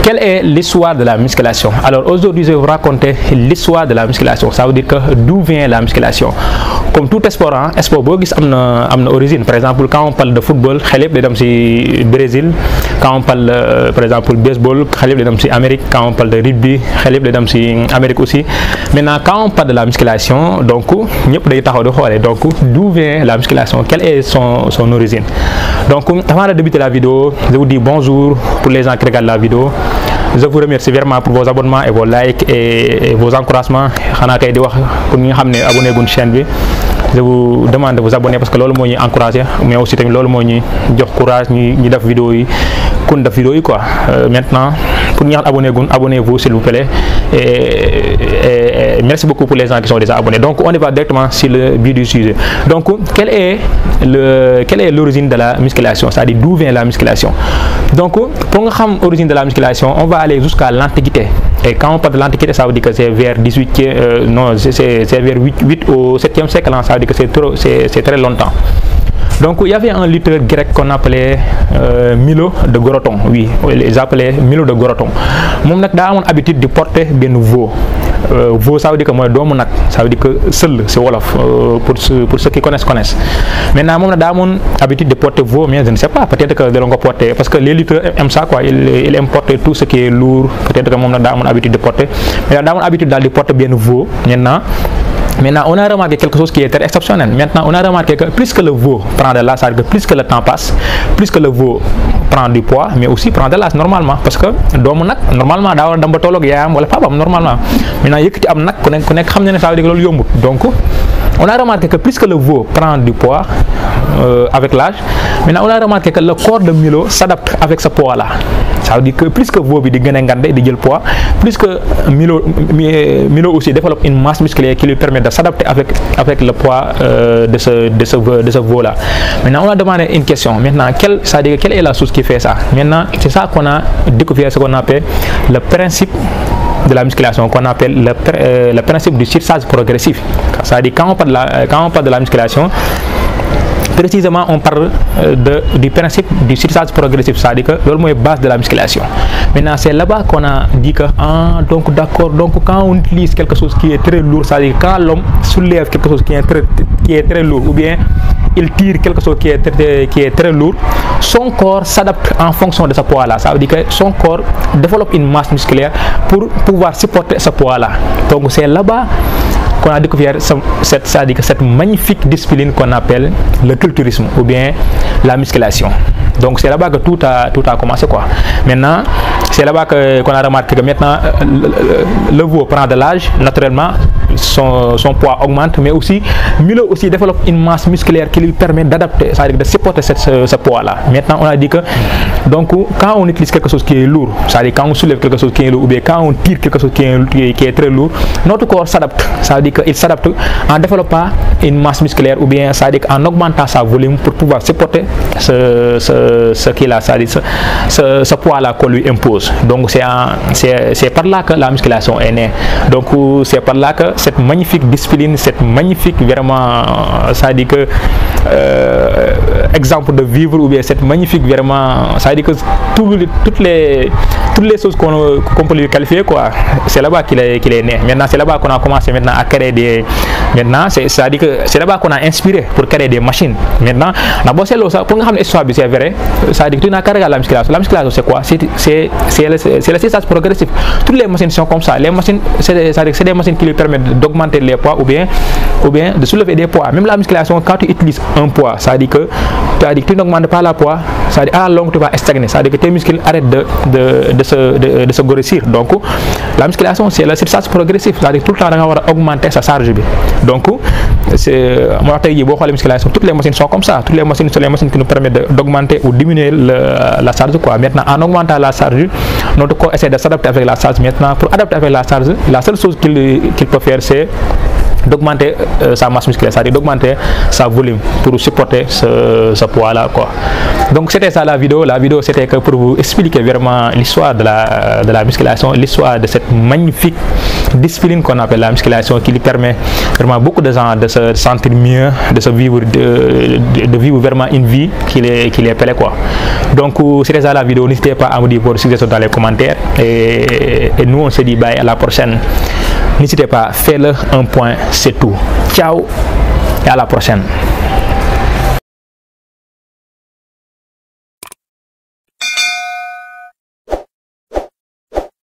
quelle est l'histoire de la musculation? Alors aujourd'hui, je vais vous raconter l'histoire de la musculation. Ça veut dire que d'où vient la musculation. Comme tout sport, sport boo gis am na origine. Par exemple, quand on parle de football, xel yëpp day dem ci Brésil. Quand on parle par exemple baseball, xel yëpp day dem ci Amérique. Quand on parle de rugby, xel yëpp day dem ci Amérique aussi. Maintenant, quand on parle de la musculation, donc ñëpp day taxaw di xoolee. Donc d'où vient la musculation? Quelle est son origine? Donc avant de débuter la vidéo, je vous dis bonjour pour les gens qui regardent la vidéo. Je vous remercie vraiment pour vos abonnements et vos likes et vos encouragements. xanaa kay di wax pour ñi nga xam ne abonné gun chaîne bi, je vous demande de vous abonner parce que loolu moo ñuy encouragé, mais aussi tamit loolu moo ñuy jox courage ñu def vidéo yi kun def vidéo yi quoi. Maintenant pour ñi nga xam abonné gun, abonnez-vous s'il vous plaît et merci beaucoup pour les gens qui sont déjà abonnés. Donc on y va directement sur le but du sujet. Donc quelle est l'origine de la musculation, c'est-à-dire d'où vient la musculation? Donc pour nga xam origine de la musculation, on va aller jusqu'à l'Antiquité. Et quand on parle de l'Antiquité, ça veut dire que c'est vers 18e, non, c'est vers 8 au 7e siècle, ça veut dire que c'est très longtemps. Donc il y avait un lutteur grec qu'on appelait Milo de Goroton. Oui, ils appelaient Milo de Goroton. Moom nag daa amoon habitude de porter benn veau. Veau, ça veut dire que mooy doomu nag, ça veut dire que seul c'est wolof, pour ceux qui connaissent. Maintenant moom nag daa amoon habitude de porter veau, mais je ne sais pas, peut-être que da ko porter parce que les lutteurs aiment ça quoi, il aime porter tout ce qui est lourd. Peut-être que moom nag daa amoon habitude de porter, mais daa amoon habitude daal di porter benn veau. Maintenant, on a remarqué quelque chose qui est très exceptionnel. Maintenant, on a remarqué que plus que le veau prend de l'âge, c'est-à-dire que plus que le temps passe, plus que le veau prend du poids, mais aussi prend de l'âge normalement. Parce que doomu nag normalement daa war a dem ba tolloog yaayam wala papaam normalement. Maintenant yëkkati am nag ku nekk xam ne ne ça veut dire que loolu yombut. Donc on a remarqué que plus que le veau prend du poids avec l'âge, maintenant on a remarqué que le corps de Milo s'adapte avec ce poids là. Ça veut dire que plus que veau bi di gën a ngande di jël poids, plus que Milo aussi développe une masse musculaire qui lui permet de s'adapter avec le poids de ce veau là. Maintenant on a demandé une question. Maintenant quelle est la source qui fait ça? Maintenant c'est ça qu'on a découvert, ce qu'on appelle le principe de la musculation, qu'on appelle le principe du surcharge progressif. C'est-à-dire quand on parle de la musculation, précisément on parle du principe du surcharge progressif, c'est-à-dire que loolu mooy base de la musculation. Maintenant c'est là-bas qu'on a dit que donc d'accord, donc quand on utilise quelque chose qui est très lourd, c'est-à-dire quand l'homme soulève quelque chose qui est très lourd, ou bien il tire quelque chose qui est très lourd, son corps s'adapte en fonction de ce poids-là. Ça veut dire que son corps développe une masse musculaire pour pouvoir supporter ce poids-là. Donc c'est là-bas qu'on a découvert cette magnifique discipline qu'on appelle le culturisme ou bien la musculation. Donc c'est là-bas que tout a commencé quoi. Maintenant c'est là-bas qu'on a remarqué que maintenant le veau prend de l'âge, naturellement son poids augmente, mais aussi Milo aussi développe une masse musculaire qui lui permet d'adapter, c'est-à-dire de supporter ce poids-là. Maintenant on a dit que donc quand on utilise quelque chose qui est lourd, c'est-à-dire quand on soulève quelque chose qui est lourd ou bien quand on tire quelque chose qui est très lourd, notre corps s'adapte. Ça veut dire qu'il s'adapte en développant une masse musculaire ou bien c'est-à-dire en augmentant sa volume pour pouvoir supporter ce qu'il a, c'est-à-dire ce poids-là qu'on lui impose. Donc c'est par là que la musculation est née. Donc c'est par là que cette magnifique discipline, cette magnifique vraiment, c'est-à-dire que exemple de vivre ou bien cette magnifique vraiment, c'est-à-dire que toutes les choses qu'on peut lui qualifier quoi, c'est là-bas qu'il est né. Maintenant c'est là-bas qu'on a commencé maintenant à créer c'est-à-dire que c'est là-bas qu'on a inspiré pour créer des machines. Maintenant d'abord c'est ça pour nga xam ne histoire bi c'est vrai, c'est-à-dire que tu n'as qu'à regarder la musculation. La musculation c'est quoi? C'est le surcharge progressif. Toutes les machines sont comme ça. Les machines c'est des machines qui lui permettent d'augmenter les poids ou bien de soulever des poids. Même la musculation, quand tu utilises un poids, ça veut dire que tu n'augmentes pas le poids, ça veut dire à la longue tu vas stagner, ça veut dire que tes muscles arrêtent de se grossir. Donc la musculation c'est le surcharge progressif, c'est-à-dire tout le temps da nga war a augmenter sa charge bi. Donc c'est moo tax tey jii boo xoolee musculation, toutes les machines sont comme ça. Toutes les machines sont les machines qui nous permettent d'augmenter ou diminuer la charge quoi. Maintenant en augmentant la charge, notre corps essaie de s'adapter avec la charge. Maintenant pour adapter avec la charge, la seule chose qu'il peut faire c'est d'augmenter sa masse musculaire, c'est-à-dire d'augmenter sa volume pour supporter ce poids-là, quoi. Donc c'était ça la vidéo. La vidéo c'était que pour vous expliquer vraiment l'histoire de la musculation, l'histoire de cette magnifique discipline qu'on appelle la musculation, qui lui permet vraiment beaucoup de gens de se sentir mieux, de se vivre de vivre vraiment une vie qui les plaît, quoi. Donc c'était ça la vidéo. N'hésitez pas à me dire vos suggestions dans les commentaires et nous on se dit bye, à la prochaine. N'hésitez pas, faites-le un point, c'est tout. Ciao et à la prochaine.